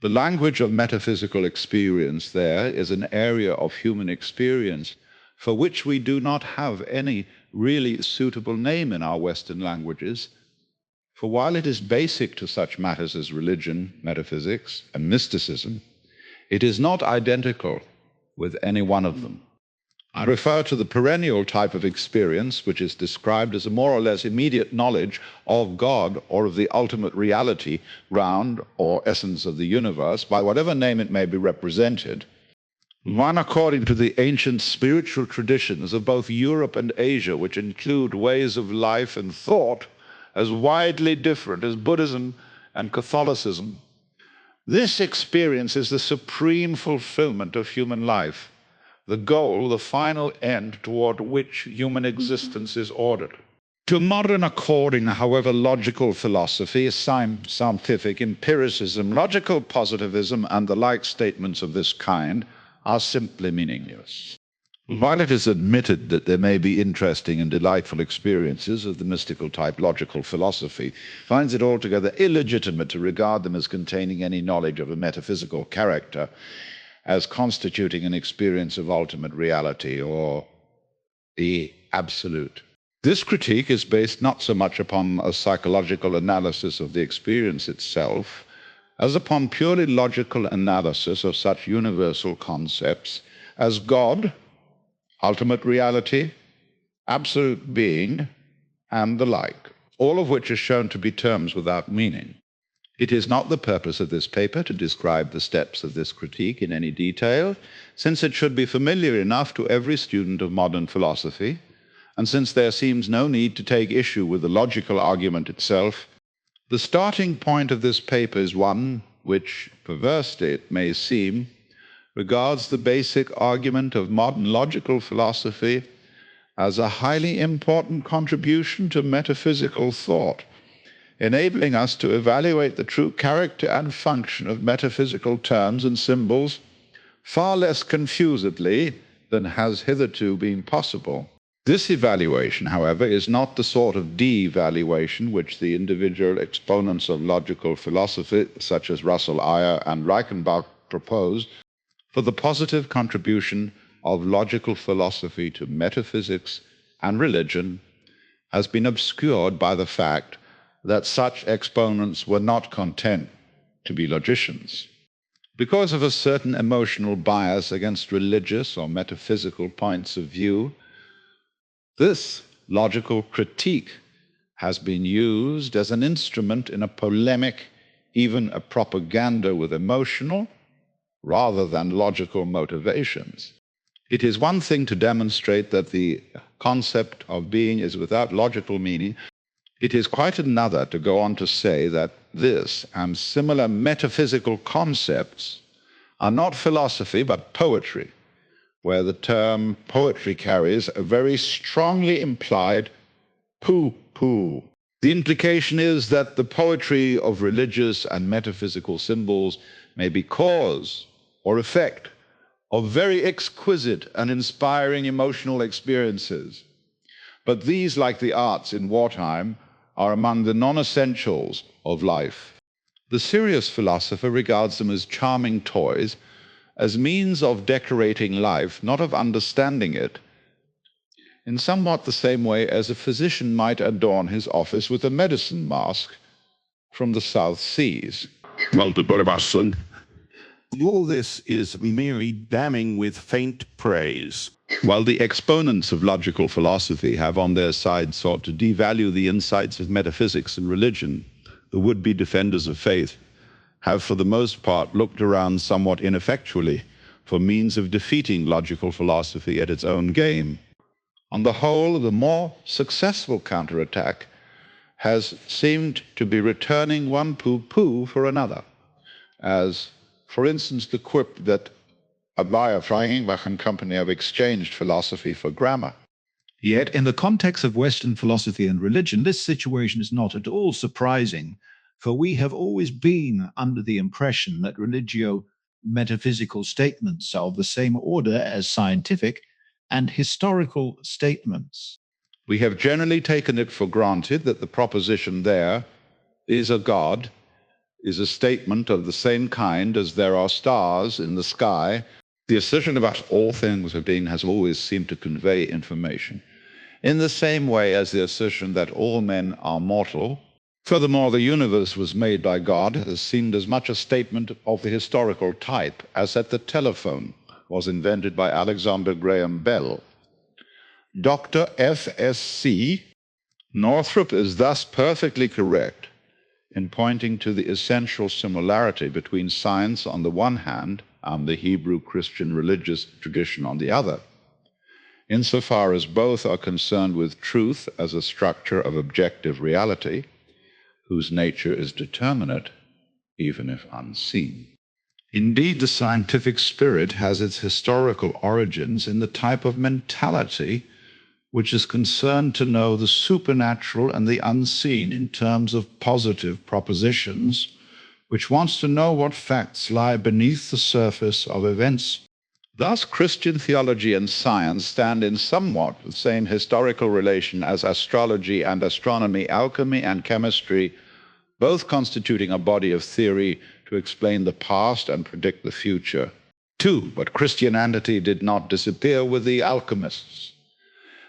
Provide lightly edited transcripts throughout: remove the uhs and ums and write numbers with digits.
The language of metaphysical experience there is an area of human experience for which we do not have any really suitable name in our Western languages. For while it is basic to such matters as religion, metaphysics, and mysticism, it is not identical with any one of them. I refer to the perennial type of experience, which is described as a more or less immediate knowledge of God or of the ultimate reality, ground, or essence of the universe, by whatever name it may be represented. One according to the ancient spiritual traditions of both Europe and Asia, which include ways of life and thought as widely different as Buddhism and Catholicism. This experience is the supreme fulfillment of human life, the goal, the final end toward which human existence is ordered. To modern according, however, logical philosophy, scientific empiricism, logical positivism, and the like statements of this kind are simply meaningless. While it is admitted that there may be interesting and delightful experiences of the mystical type, logical philosophy finds it altogether illegitimate to regard them as containing any knowledge of a metaphysical character, as constituting an experience of ultimate reality or the absolute. This critique is based not so much upon a psychological analysis of the experience itself as upon purely logical analysis of such universal concepts as God, ultimate reality, absolute being, and the like, all of which are shown to be terms without meaning. It is not the purpose of this paper to describe the steps of this critique in any detail, since it should be familiar enough to every student of modern philosophy, and since there seems no need to take issue with the logical argument itself. The starting point of this paper is one which, perversely it may seem, regards the basic argument of modern logical philosophy as a highly important contribution to metaphysical thought, enabling us to evaluate the true character and function of metaphysical terms and symbols far less confusedly than has hitherto been possible. This evaluation, however, is not the sort of de-evaluation which the individual exponents of logical philosophy, such as Russell Iyer and Reichenbach, propose for the positive contribution of logical philosophy to metaphysics and religion has been obscured by the fact that such exponents were not content to be logicians. Because of a certain emotional bias against religious or metaphysical points of view, this logical critique has been used as an instrument in a polemic, even a propaganda with emotional rather than logical motivations. It is one thing to demonstrate that the concept of being is without logical meaning. It is quite another to go on to say that this and similar metaphysical concepts are not philosophy but poetry, where the term poetry carries a very strongly implied pooh-pooh. The implication is that the poetry of religious and metaphysical symbols may be cause or effect of very exquisite and inspiring emotional experiences. But these, like the arts in wartime, are among the non-essentials of life. The serious philosopher regards them as charming toys, as means of decorating life, not of understanding it, in somewhat the same way as a physician might adorn his office with a medicine mask from the South Seas. All this is merely damning with faint praise. While the exponents of logical philosophy have on their side sought to devalue the insights of metaphysics and religion, the would-be defenders of faith have for the most part looked around somewhat ineffectually for means of defeating logical philosophy at its own game. On the whole, the more successful counterattack has seemed to be returning one pooh-pooh for another, as, for instance, the quip that Abaya, Reichenbach and company have exchanged philosophy for grammar. Yet, in the context of Western philosophy and religion, this situation is not at all surprising, for we have always been under the impression that religio-metaphysical statements are of the same order as scientific and historical statements. We have generally taken it for granted that the proposition there is a God is a statement of the same kind as there are stars in the sky. The assertion about all things of being has always seemed to convey information, in the same way as the assertion that all men are mortal. Furthermore, the universe was made by God has seemed as much a statement of the historical type as that the telephone was invented by Alexander Graham Bell. Dr. F.S.C. Northrop is thus perfectly correct in pointing to the essential similarity between science on the one hand and the Hebrew Christian religious tradition on the other, insofar as both are concerned with truth as a structure of objective reality, whose nature is determinate, even if unseen. Indeed, the scientific spirit has its historical origins in the type of mentality which is concerned to know the supernatural and the unseen in terms of positive propositions, which wants to know what facts lie beneath the surface of events. Thus, Christian theology and science stand in somewhat the same historical relation as astrology and astronomy, alchemy and chemistry, both constituting a body of theory to explain the past and predict the future. 2. But Christianity did not disappear with the alchemists.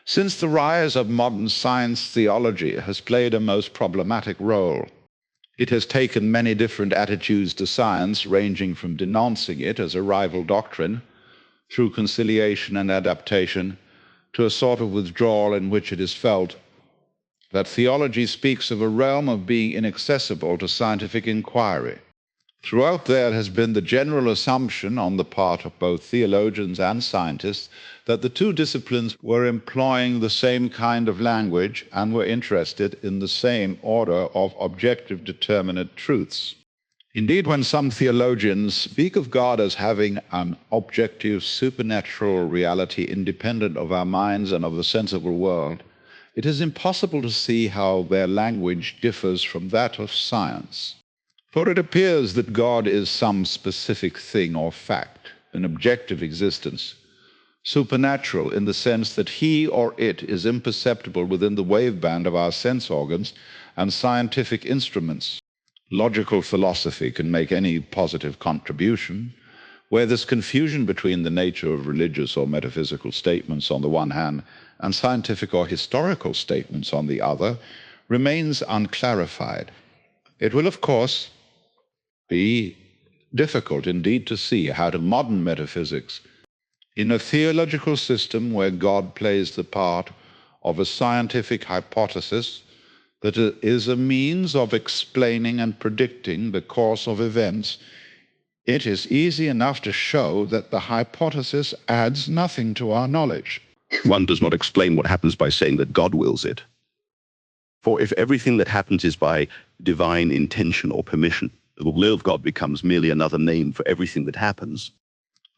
Since the rise of modern science, theology has played a most problematic role. It has taken many different attitudes to science, ranging from denouncing it as a rival doctrine, through conciliation and adaptation, to a sort of withdrawal in which it is felt that theology speaks of a realm of being inaccessible to scientific inquiry. Throughout there has been the general assumption on the part of both theologians and scientists that the two disciplines were employing the same kind of language and were interested in the same order of objective determinate truths. Indeed, when some theologians speak of God as having an objective supernatural reality independent of our minds and of the sensible world, it is impossible to see how their language differs from that of science. For it appears that God is some specific thing or fact, an objective existence, supernatural in the sense that he or it is imperceptible within the waveband of our sense organs and scientific instruments. Logical philosophy can make any positive contribution. Where this confusion between the nature of religious or metaphysical statements on the one hand and scientific or historical statements on the other remains unclarified. It will, of course, be difficult indeed to see how to modern metaphysics, in a theological system where God plays the part of a scientific hypothesis that is a means of explaining and predicting the course of events, it is easy enough to show that the hypothesis adds nothing to our knowledge. One does not explain what happens by saying that God wills it. For if everything that happens is by divine intention or permission, the will of God becomes merely another name for everything that happens.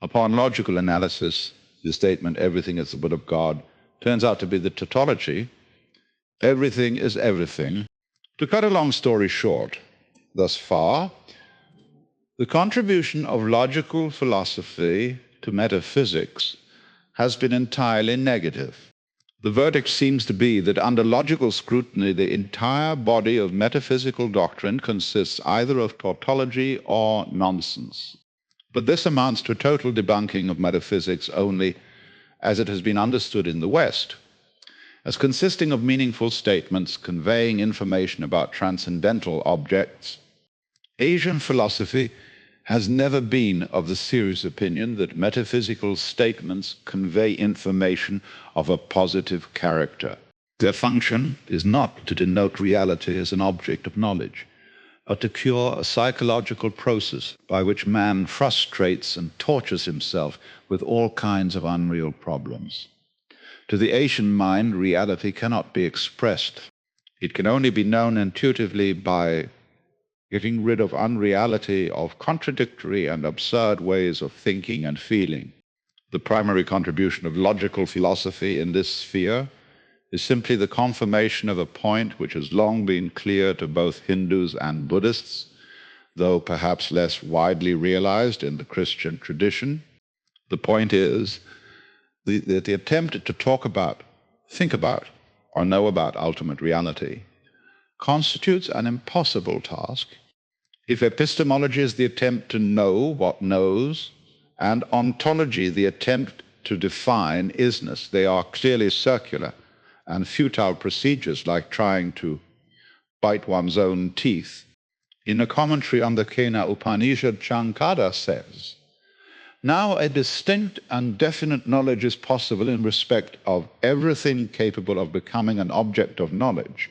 Upon logical analysis, the statement, everything is the will of God, turns out to be the tautology, everything is everything. To cut a long story short, thus far, the contribution of logical philosophy to metaphysics has been entirely negative. The verdict seems to be that under logical scrutiny, the entire body of metaphysical doctrine consists either of tautology or nonsense. But this amounts to a total debunking of metaphysics only as it has been understood in the West, as consisting of meaningful statements conveying information about transcendental objects. Asian philosophy has never been of the serious opinion that metaphysical statements convey information of a positive character. Their function is not to denote reality as an object of knowledge, but to cure a psychological process by which man frustrates and tortures himself with all kinds of unreal problems. To the Asian mind, reality cannot be expressed. It can only be known intuitively by getting rid of unreality, of contradictory and absurd ways of thinking and feeling. The primary contribution of logical philosophy in this sphere is simply the confirmation of a point which has long been clear to both Hindus and Buddhists, though perhaps less widely realized in the Christian tradition. The point is that the attempt to talk about, think about, or know about ultimate reality constitutes an impossible task, If epistemology is the attempt to know what knows, and ontology the attempt to define isness, they are clearly circular and futile procedures, like trying to bite one's own teeth. In a commentary on the Kena Upanishad, Shankara says, now a distinct and definite knowledge is possible in respect of everything capable of becoming an object of knowledge,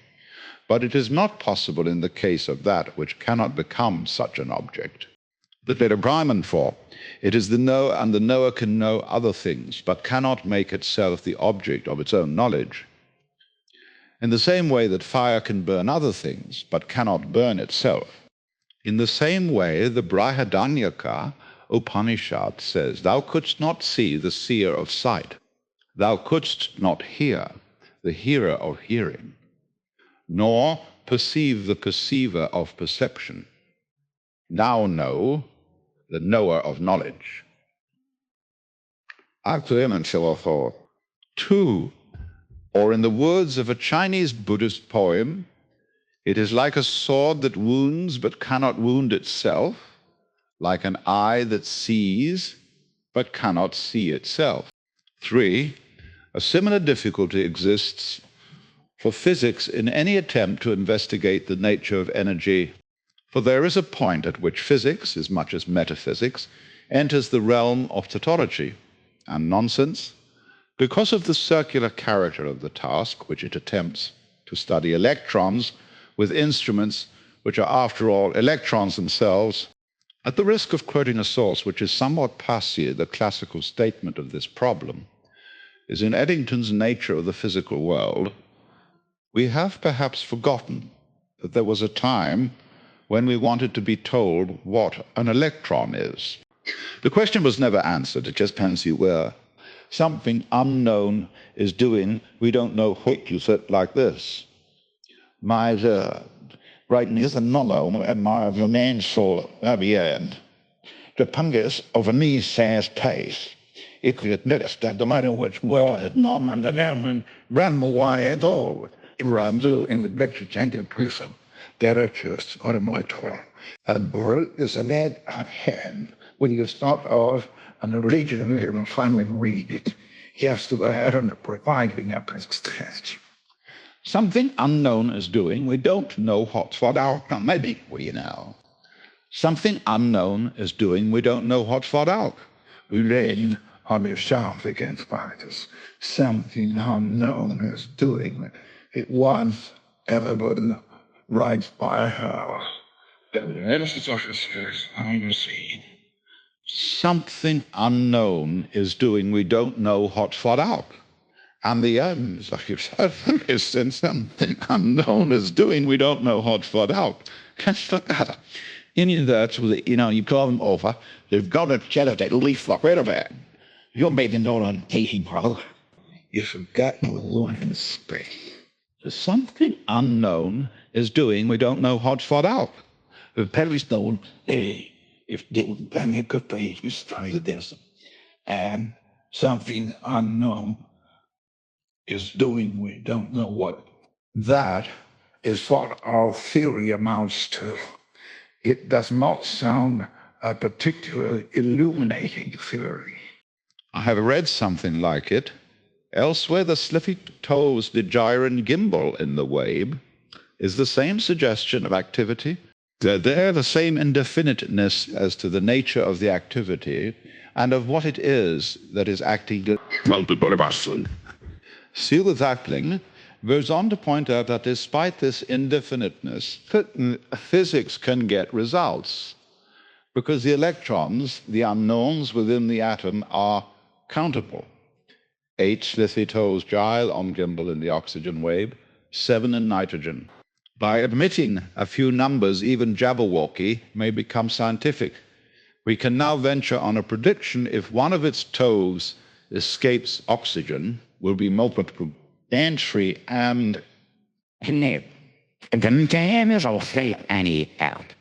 but it is not possible in the case of that which cannot become such an object. The later Brahman for, it is the knower, and the knower can know other things, but cannot make itself the object of its own knowledge. In the same way that fire can burn other things, but cannot burn itself. In the same way, the Brihadanyaka Upanishad says, thou couldst not see the seer of sight. Thou couldst not hear the hearer of hearing, nor perceive the perceiver of perception. Now know the knower of knowledge. Two, or in the words of a Chinese Buddhist poem, it is like a sword that wounds but cannot wound itself, like an eye that sees but cannot see itself. Three, a similar difficulty exists for physics in any attempt to investigate the nature of energy, for there is a point at which physics, as much as metaphysics, enters the realm of tautology and nonsense because of the circular character of the task, which it attempts to study electrons with instruments which are, after all, electrons themselves. At the risk of quoting a source which is somewhat passé, the classical statement of this problem is in Eddington's Nature of the Physical World, we have perhaps forgotten that there was a time when we wanted to be told what an electron is. The question was never answered, it just fancy where. Something unknown is doing, we don't know what, you said like this. My writing is a novel and my romansel end. The pungus of a knee-sized taste. It could admit that the matter which well had not undergone ran away at all. It runs in the lecture chanted prison. There are just on my toil. And word is a lead at hand. When you start off and the religion and finally read it, he has to go ahead and providing a prestige. Something unknown is doing, we don't know what's what outcome. Maybe we know. Something unknown is doing, we don't know what's what out. We lean on yourself against fighters. Something unknown is doing. It once everybody right by her. Something unknown is doing, we don't know what's what out. And the end is like you've said, something unknown is doing, we don't know what's what out. Can't look at it. In that, you call them over, they've got a jelly that leaf like right about. You're making no on hating, brother. You've forgotten the Lord space. Something unknown is doing, we don't know what's what out. The Perry's known, if they would bang a good page, you try this. And something unknown is doing, we don't know what. That is what our theory amounts to. It does not sound a particularly illuminating theory. I have read something like it. Elsewhere, the slippy toes the gyre and gimbal in the wave is the same suggestion of activity. They're the same indefiniteness as to the nature of the activity and of what it is that is acting. Seal Zapling goes on to point out that despite this indefiniteness, physics can get results because the electrons, the unknowns within the atom, are countable. 8 slithy toes gyre on gimbal in the oxygen wave, 7 in nitrogen. By admitting a few numbers, even Jabberwocky may become scientific. We can now venture on a prediction: if one of its toes escapes oxygen, will be multiple entry and nib. And then can is all say any out.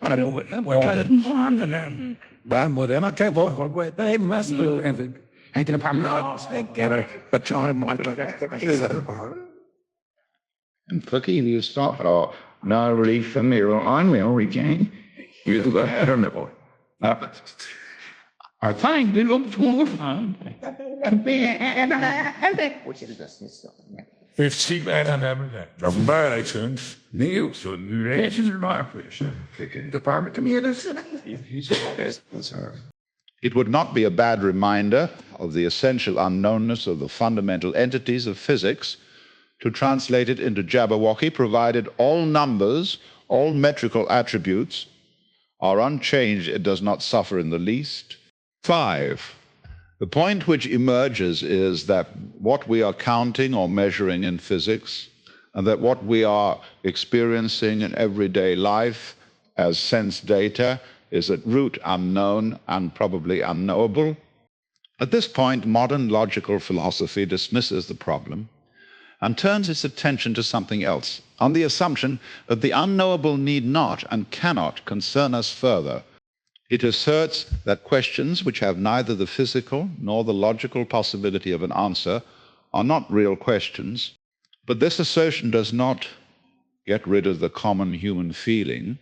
I don't know. Well, I didn't want them. But more than I can't walk away. They must do anything. Ain't the problem. Get her. But I'm one of them. And fucking you start off. not really familiar or unreal use the heavenly. I find it for fun. 15 from violations, Neil's relations department It would not be a bad reminder of the essential unknownness of the fundamental entities of physics to translate it into Jabberwocky, provided all numbers, all metrical attributes are unchanged, it does not suffer in the least. 5. The point which emerges is that what we are counting or measuring in physics, and that what we are experiencing in everyday life as sense data, is at root unknown and probably unknowable. At this point, modern logical philosophy dismisses the problem and turns its attention to something else, on the assumption that the unknowable need not and cannot concern us further. It asserts that questions which have neither the physical nor the logical possibility of an answer are not real questions, but this assertion does not get rid of the common human feeling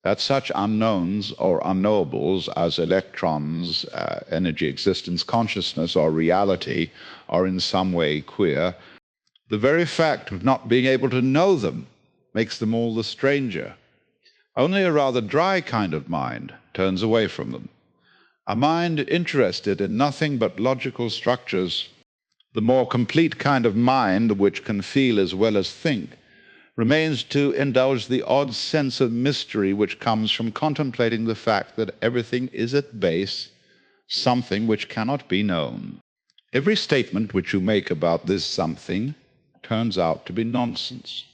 that such unknowns or unknowables as electrons, energy, existence, consciousness, or reality are in some way queer. The very fact of not being able to know them makes them all the stranger. Only a rather dry kind of mind turns away from them. A mind interested in nothing but logical structures, the more complete kind of mind which can feel as well as think, remains to indulge the odd sense of mystery which comes from contemplating the fact that everything is at base something which cannot be known. Every statement which you make about this something turns out to be nonsense.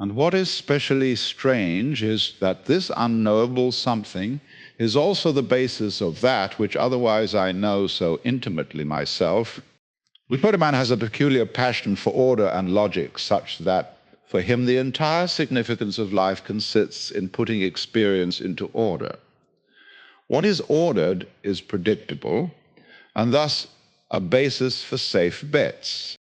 And what is specially strange is that this unknowable something is also the basis of that which otherwise I know so intimately myself. We put a man has a peculiar passion for order and logic, such that for him the entire significance of life consists in putting experience into order. What is ordered is predictable, and thus a basis for safe bets.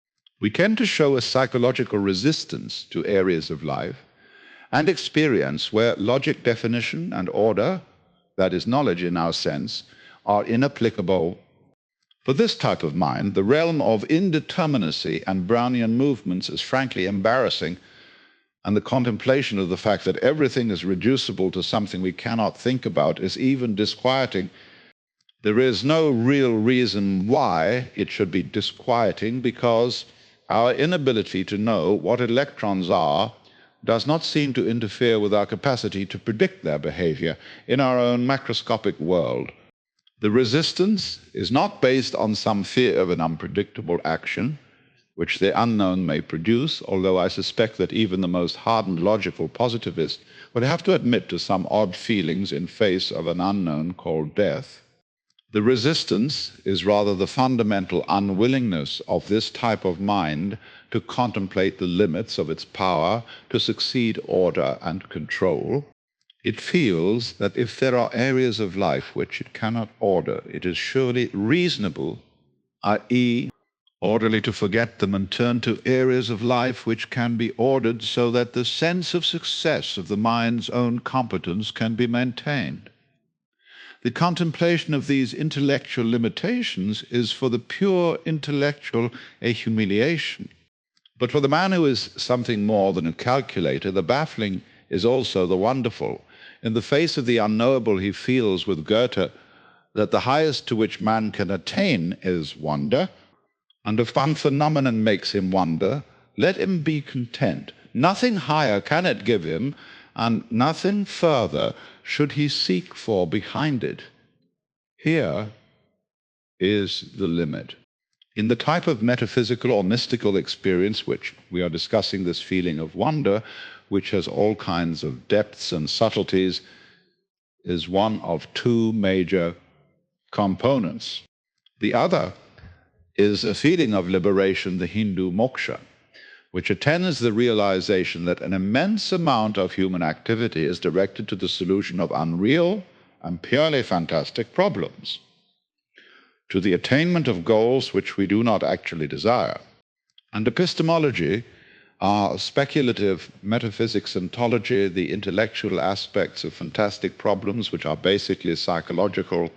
We tend to show a psychological resistance to areas of life and experience where logic, definition, and order, that is knowledge in our sense, are inapplicable. For this type of mind, the realm of indeterminacy and Brownian movements is frankly embarrassing, and the contemplation of the fact that everything is reducible to something we cannot think about is even disquieting. There is no real reason why it should be disquieting, because our inability to know what electrons are does not seem to interfere with our capacity to predict their behavior in our own macroscopic world. The resistance is not based on some fear of an unpredictable action, which the unknown may produce, although I suspect that even the most hardened logical positivist would have to admit to some odd feelings in face of an unknown called death. The resistance is rather the fundamental unwillingness of this type of mind to contemplate the limits of its power to succeed order and control. It feels that if there are areas of life which it cannot order, it is surely reasonable, i.e., orderly, to forget them and turn to areas of life which can be ordered so that the sense of success of the mind's own competence can be maintained. The contemplation of these intellectual limitations is for the pure intellectual a humiliation. But for the man who is something more than a calculator, the baffling is also the wonderful. In the face of the unknowable, he feels with Goethe that the highest to which man can attain is wonder, and if one phenomenon makes him wonder, let him be content. Nothing higher can it give him, and nothing further should he seek for behind it. Here is the limit. In the type of metaphysical or mystical experience which we are discussing, this feeling of wonder, which has all kinds of depths and subtleties, is one of two major components. The other is a feeling of liberation, the Hindu moksha, which attends the realization that an immense amount of human activity is directed to the solution of unreal and purely fantastic problems, to the attainment of goals which we do not actually desire. And epistemology Our speculative metaphysics ontology, the intellectual aspects of fantastic problems, which are basically psychological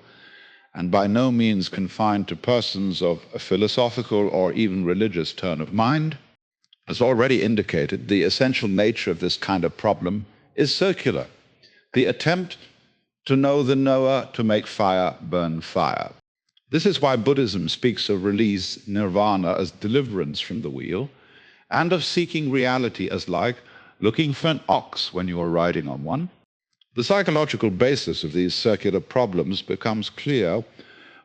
and by no means confined to persons of a philosophical or even religious turn of mind, as already indicated, the essential nature of this kind of problem is circular. The attempt to know the knower, to make fire burn fire. This is why Buddhism speaks of release, nirvana, as deliverance from the wheel, and of seeking reality as like looking for an ox when you are riding on one. The psychological basis of these circular problems becomes clear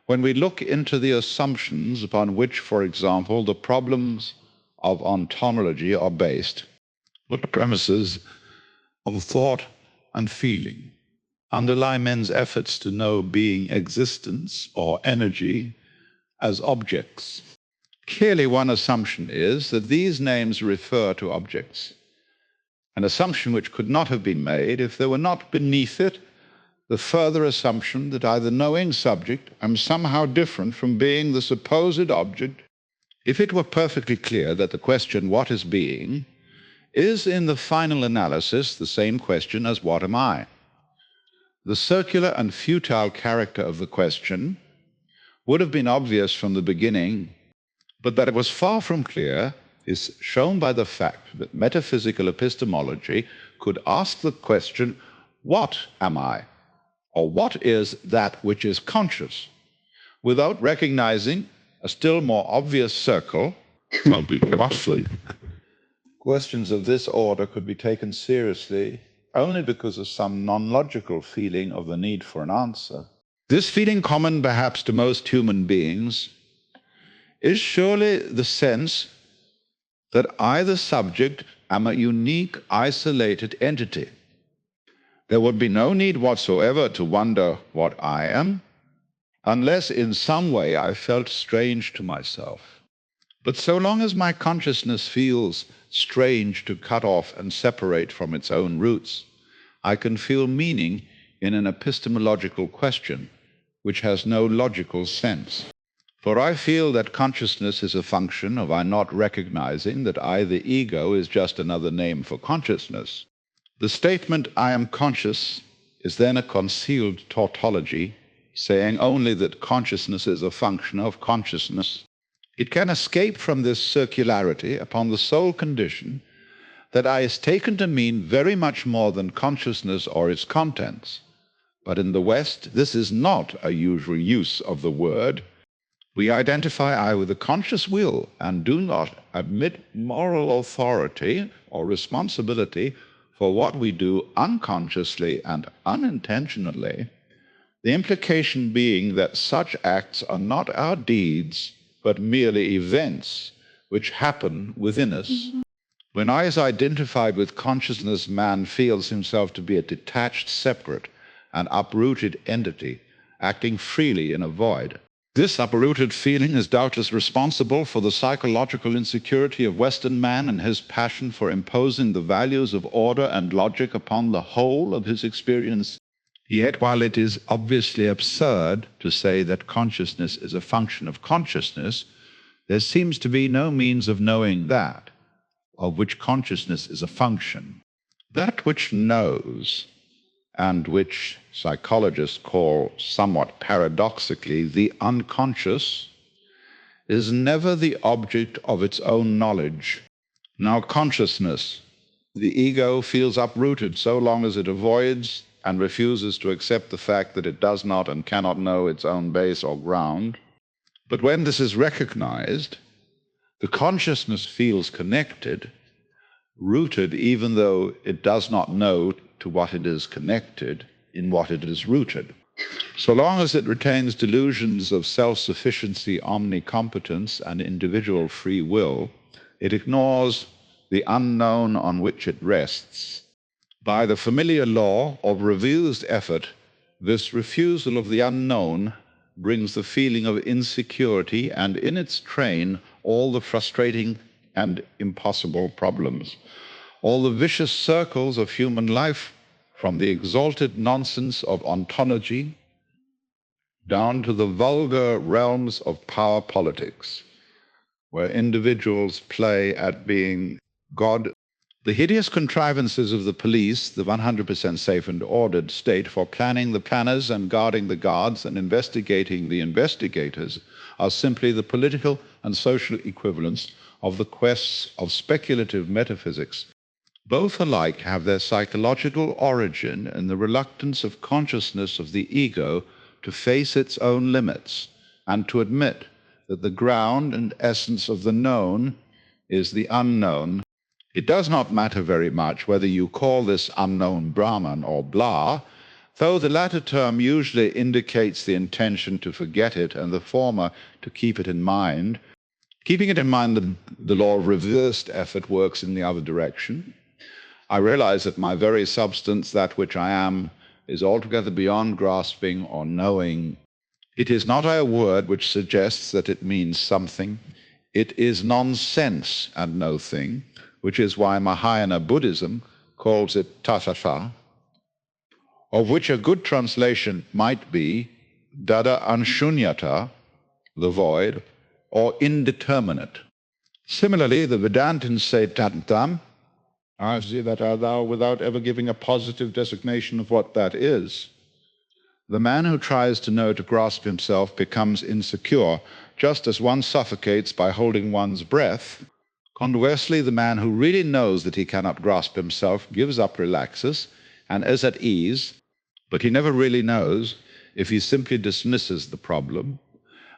when we look into the assumptions upon which, for example, the problems of ontology are based. What the premises of thought and feeling underlie men's efforts to know being, existence, or energy as objects. Clearly, one assumption is that these names refer to objects, an assumption which could not have been made if there were not beneath it the further assumption that I, the knowing subject, am somehow different from being the supposed object. If it were perfectly clear that the question, what is being, is in the final analysis the same question as what am I, the circular and futile character of the question would have been obvious from the beginning, but that it was far from clear is shown by the fact that metaphysical epistemology could ask the question, what am I? Or what is that which is conscious? Without recognizing a still more obvious circle, roughly. Questions of this order could be taken seriously only because of some non-logical feeling of the need for an answer. This feeling, common perhaps to most human beings, is surely the sense that I, the subject, am a unique, isolated entity. There would be no need whatsoever to wonder what I am, unless in some way I felt strange to myself. But so long as my consciousness feels strange to cut off and separate from its own roots, I can feel meaning in an epistemological question which has no logical sense. For I feel that consciousness is a function of I not recognizing that I, the ego, is just another name for consciousness. The statement, I am conscious, is then a concealed tautology, saying only that consciousness is a function of consciousness. It can escape from this circularity upon the sole condition that I is taken to mean very much more than consciousness or its contents. But in the West, this is not a usual use of the word. We identify I with a conscious will and do not admit moral authority or responsibility for what we do unconsciously and unintentionally, the implication being that such acts are not our deeds, but merely events which happen within us. When I is identified with consciousness, man feels himself to be a detached, separate, and uprooted entity, acting freely in a void. This uprooted feeling is doubtless responsible for the psychological insecurity of Western man and his passion for imposing the values of order and logic upon the whole of his experience. Yet, while it is obviously absurd to say that consciousness is a function of consciousness, there seems to be no means of knowing that, of which consciousness is a function. That which knows, and which psychologists call somewhat paradoxically the unconscious, is never the object of its own knowledge. Now, consciousness, the ego feels uprooted so long as it avoids and refuses to accept the fact that it does not and cannot know its own base or ground. But when this is recognized, the consciousness feels connected, rooted even though it does not know to what it is connected, in what it is rooted. So long as it retains delusions of self-sufficiency, omnicompetence, and individual free will, it ignores the unknown on which it rests. By the familiar law of revealed effort, this refusal of the unknown brings the feeling of insecurity and in its train all the frustrating and impossible problems, all the vicious circles of human life, from the exalted nonsense of ontology down to the vulgar realms of power politics, where individuals play at being God, the hideous contrivances of the police, the 100% safe and ordered state for planning the planners and guarding the guards and investigating the investigators, are simply the political and social equivalents of the quests of speculative metaphysics. Both alike have their psychological origin in the reluctance of consciousness of the ego to face its own limits and to admit that the ground and essence of the known is the unknown. It does not matter very much whether you call this unknown Brahman or blah, though the latter term usually indicates the intention to forget it and the former to keep it in mind. Keeping it in mind, the law of reversed effort works in the other direction. I realize that my very substance, that which I am, is altogether beyond grasping or knowing. It is not a word which suggests that it means something. It is nonsense and no thing, which is why Mahayana Buddhism calls it tathata, of which a good translation might be dada anshunyata, the void, or indeterminate. Similarly, the Vedantins say tantam, that are thou, without ever giving a positive designation of what that is. The man who tries to know to grasp himself becomes insecure, just as one suffocates by holding one's breath. Conversely, the man who really knows that he cannot grasp himself gives up, relaxes, and is at ease, but he never really knows if he simply dismisses the problem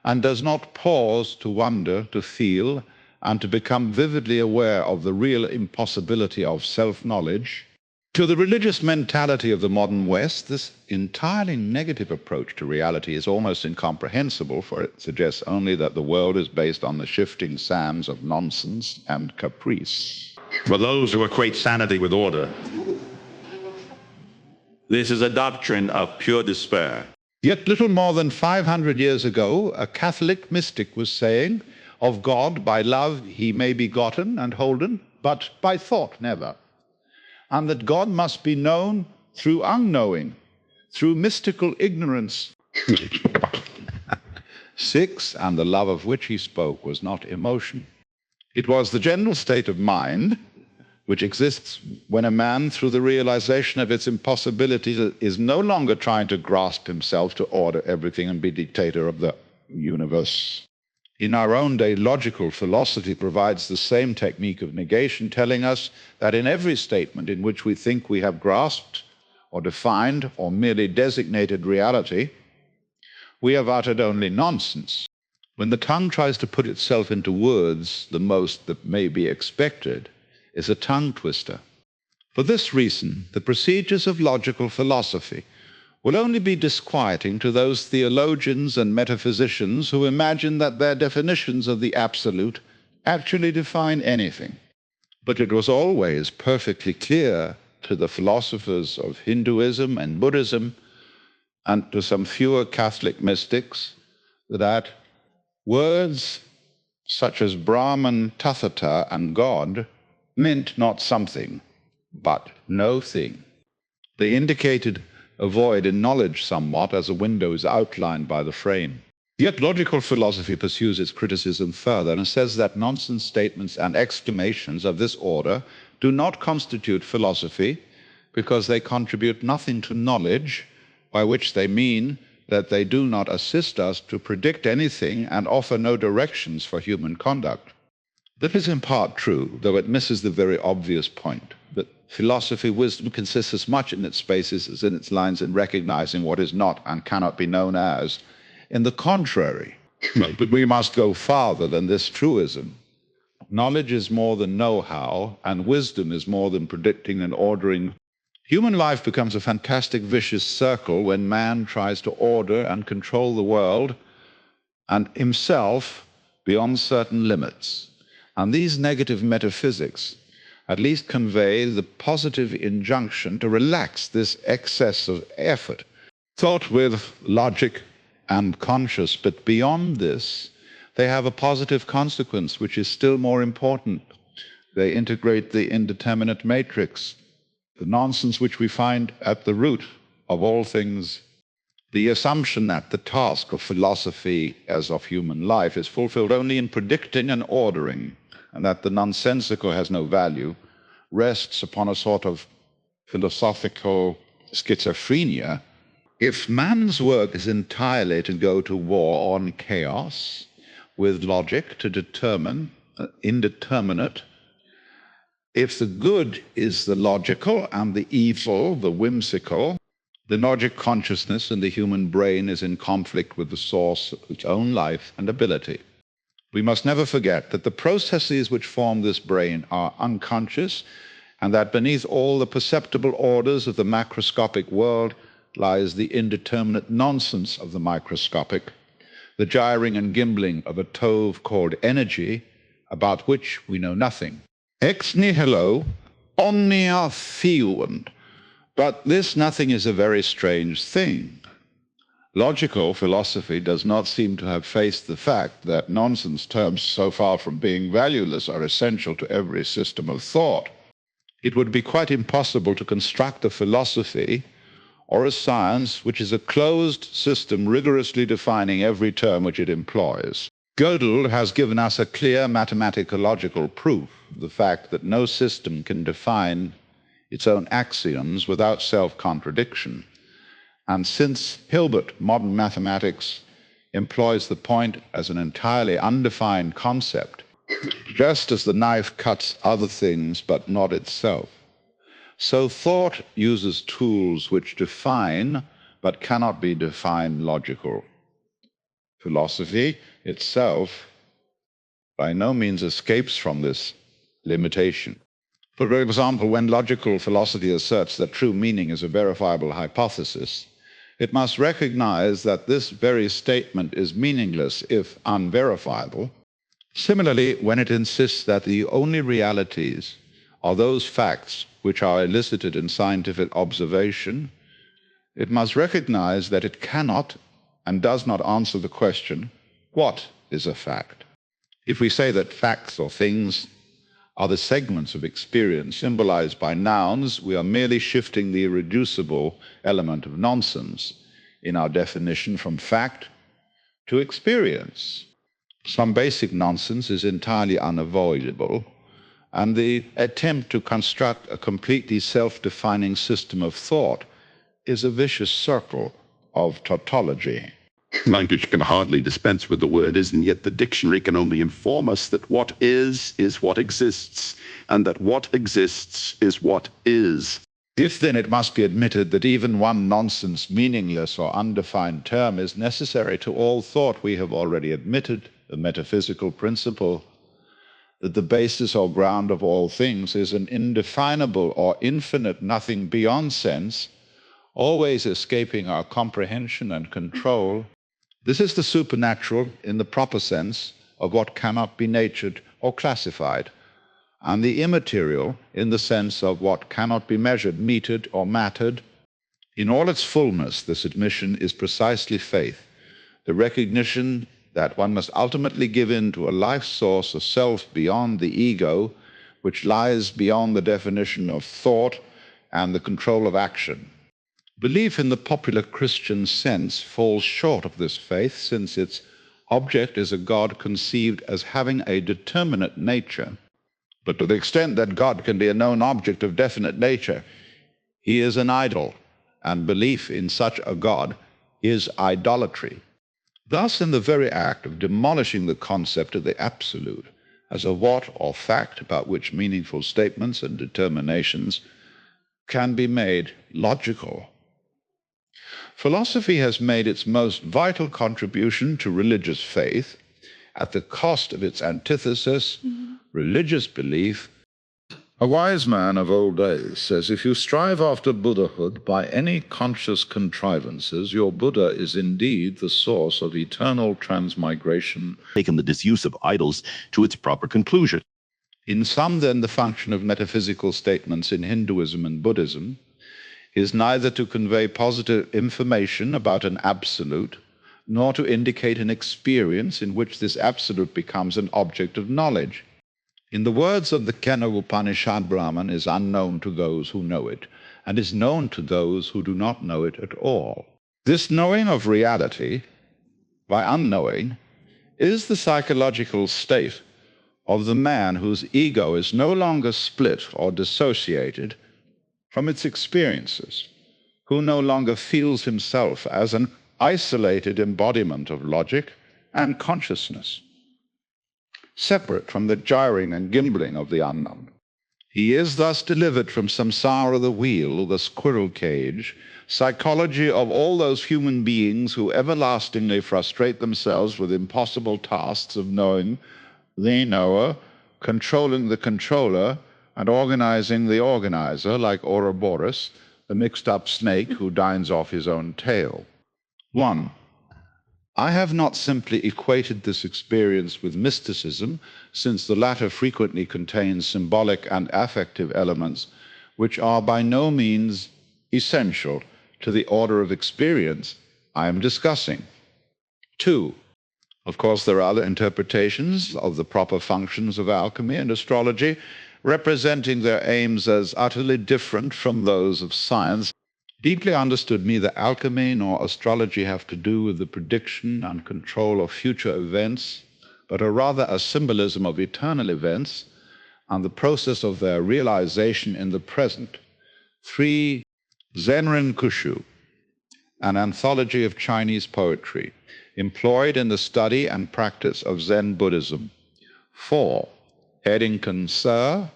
and does not pause to wonder, to feel, and to become vividly aware of the real impossibility of self-knowledge. To the religious mentality of the modern West, this entirely negative approach to reality is almost incomprehensible, for it suggests only that the world is based on the shifting sands of nonsense and caprice. For those who equate sanity with order, this is a doctrine of pure despair. Yet little more than 500 years ago, a Catholic mystic was saying, of God, by love he may be gotten and holden, but by thought never. And that God must be known through unknowing, through mystical ignorance. 6, and the love of which he spoke was not emotion. It was the general state of mind which exists when a man, through the realization of its impossibility, is no longer trying to grasp himself to order everything and be dictator of the universe. In our own day, logical philosophy provides the same technique of negation, telling us that in every statement in which we think we have grasped or defined or merely designated reality, we have uttered only nonsense. When the tongue tries to put itself into words, the most that may be expected is a tongue twister. For this reason, the procedures of logical philosophy will only be disquieting to those theologians and metaphysicians who imagine that their definitions of the absolute actually define anything. But it was always perfectly clear to the philosophers of Hinduism and Buddhism and to some fewer Catholic mystics that words such as Brahman, Tathata, and God meant not something, but no thing. They indicated a void in knowledge somewhat, as a window is outlined by the frame. Yet logical philosophy pursues its criticism further and says that nonsense statements and exclamations of this order do not constitute philosophy because they contribute nothing to knowledge, by which they mean that they do not assist us to predict anything and offer no directions for human conduct. That is in part true, though it misses the very obvious point, that philosophy wisdom consists as much in its spaces as in its lines in recognizing what is not and cannot be known as. In the contrary, but we must go farther than this truism. Knowledge is more than know-how, and wisdom is more than predicting and ordering. Human life becomes a fantastic vicious circle when man tries to order and control the world and himself beyond certain limits. And these negative metaphysics at least convey the positive injunction to relax this excess of effort, thought with logic and conscious, but beyond this, they have a positive consequence, which is still more important. They integrate the indeterminate matrix, the nonsense which we find at the root of all things. The assumption that the task of philosophy, as of human life, is fulfilled only in predicting and ordering, and that the nonsensical has no value, rests upon a sort of philosophical schizophrenia. If man's work is entirely to go to war on chaos with logic to determine indeterminate, if the good is the logical and the evil the whimsical, the logic consciousness in the human brain is in conflict with the source of its own life and ability. We must never forget that the processes which form this brain are unconscious, and that beneath all the perceptible orders of the macroscopic world lies the indeterminate nonsense of the microscopic, the gyring and gimbling of a tove called energy, about which we know nothing. Ex nihilo omnia fiunt. But this nothing is a very strange thing. Logical philosophy does not seem to have faced the fact that nonsense terms, so far from being valueless, are essential to every system of thought. It would be quite impossible to construct a philosophy or a science which is a closed system rigorously defining every term which it employs. Gödel has given us a clear mathematical proof of the fact that no system can define its own axioms without self-contradiction. And since Hilbert, modern mathematics employs the point as an entirely undefined concept, just as the knife cuts other things but not itself, so thought uses tools which define but cannot be defined logical. Philosophy itself by no means escapes from this limitation. For example, when logical philosophy asserts that true meaning is a verifiable hypothesis, it must recognize that this very statement is meaningless if unverifiable. Similarly, when it insists that the only realities are those facts which are elicited in scientific observation, it must recognize that it cannot and does not answer the question, what is a fact? If we say that facts or things are the segments of experience symbolized by nouns, we are merely shifting the irreducible element of nonsense in our definition from fact to experience. Some basic nonsense is entirely unavoidable, and the attempt to construct a completely self-defining system of thought is a vicious circle of tautology. Language can hardly dispense with the word is, and yet the dictionary can only inform us that what is what exists, and that what exists is what is. If then it must be admitted that even one nonsense, meaningless or undefined term is necessary to all thought, we have already admitted the metaphysical principle that the basis or ground of all things is an indefinable or infinite nothing beyond sense, always escaping our comprehension and control. This is the supernatural in the proper sense of what cannot be natured or classified, and the immaterial in the sense of what cannot be measured, metered, or mattered. In all its fullness, this admission is precisely faith, the recognition that one must ultimately give in to a life source, a self beyond the ego, which lies beyond the definition of thought and the control of action. Belief in the popular Christian sense falls short of this faith, since its object is a God conceived as having a determinate nature. But to the extent that God can be a known object of definite nature, he is an idol, and belief in such a God is idolatry. Thus, in the very act of demolishing the concept of the absolute as a what or fact about which meaningful statements and determinations can be made logical, philosophy has made its most vital contribution to religious faith at the cost of its antithesis, religious belief. A wise man of old days says, if you strive after Buddhahood by any conscious contrivances, your Buddha is indeed the source of eternal transmigration. Taken the disuse of idols to its proper conclusion. In sum, then, the function of metaphysical statements in Hinduism and Buddhism is neither to convey positive information about an absolute, nor to indicate an experience in which this absolute becomes an object of knowledge. In the words of the Kena Upanishad, Brahman is unknown to those who know it, and is known to those who do not know it at all. This knowing of reality by unknowing is the psychological state of the man whose ego is no longer split or dissociated from its experiences, who no longer feels himself as an isolated embodiment of logic and consciousness, separate from the gyring and gimbling of the unknown. He is thus delivered from samsara, the wheel, the squirrel cage, psychology of all those human beings who everlastingly frustrate themselves with impossible tasks of knowing the knower, controlling the controller, and organizing the organizer, like Ouroboros, the mixed-up snake who dines off his own tail. 1. I have not simply equated this experience with mysticism, since the latter frequently contains symbolic and affective elements which are by no means essential to the order of experience I am discussing. 2. Of course, there are other interpretations of the proper functions of alchemy and astrology, representing their aims as utterly different from those of science. Deeply understood, neither alchemy nor astrology have to do with the prediction and control of future events, but are rather a symbolism of eternal events and the process of their realization in the present. 3. Zenrin Kushu, an anthology of Chinese poetry, employed in the study and practice of Zen Buddhism. 4. Eddington Sir,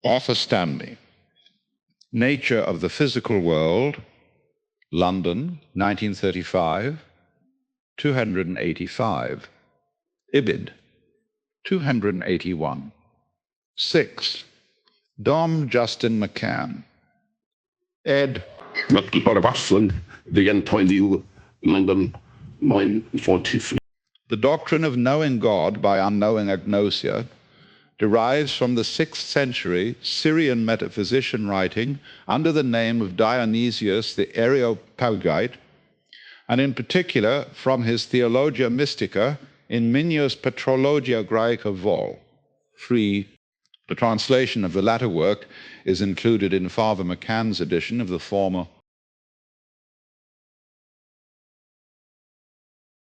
Arthur Stanley. Nature of the Physical World, London, 1935, 285. Ibid, 281. 6. Dom Justin McCann. Ed. London, 943. The doctrine of knowing God by unknowing agnosia derives from the 6th century Syrian metaphysician writing under the name of Dionysius the Areopagite, and in particular from his Theologia Mystica in Minius Petrologia Graeca Vol. 3. The translation of the latter work is included in Father McCann's edition of the former